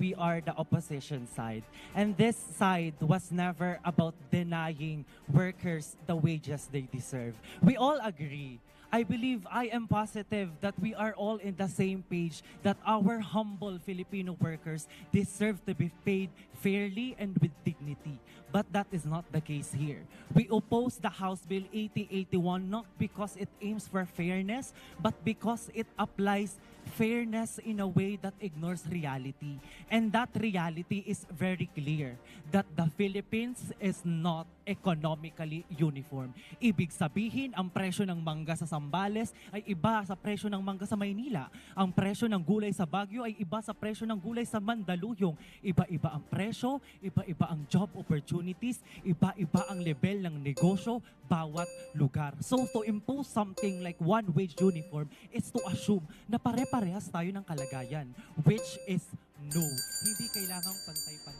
we are the opposition side. And this side was never about denying workers the wages they deserve. We all agree. I believe, I am positive that we are all in the same page that our humble Filipino workers deserve to be paid fairly and with dignity. But that is not the case here. We oppose the House Bill 8081 not because it aims for fairness, but because it applies fairness in a way that ignores reality. And that reality is very clear, that the Philippines is not economically uniform. Ibig sabihin, ang presyo ng mangga sa Zambales ay iba sa presyo ng mangga sa Maynila. Ang presyo ng gulay sa Baguio ay iba sa presyo ng gulay sa Mandaluyong. Iba-iba ang presyo, iba-iba ang job opportunities, iba-iba ang level ng negosyo bawat lugar. So to impose something like one wage uniform is to assume na pare-parehas tayo ng kalagayan, which is no. Hindi kailangang pantay-pantay.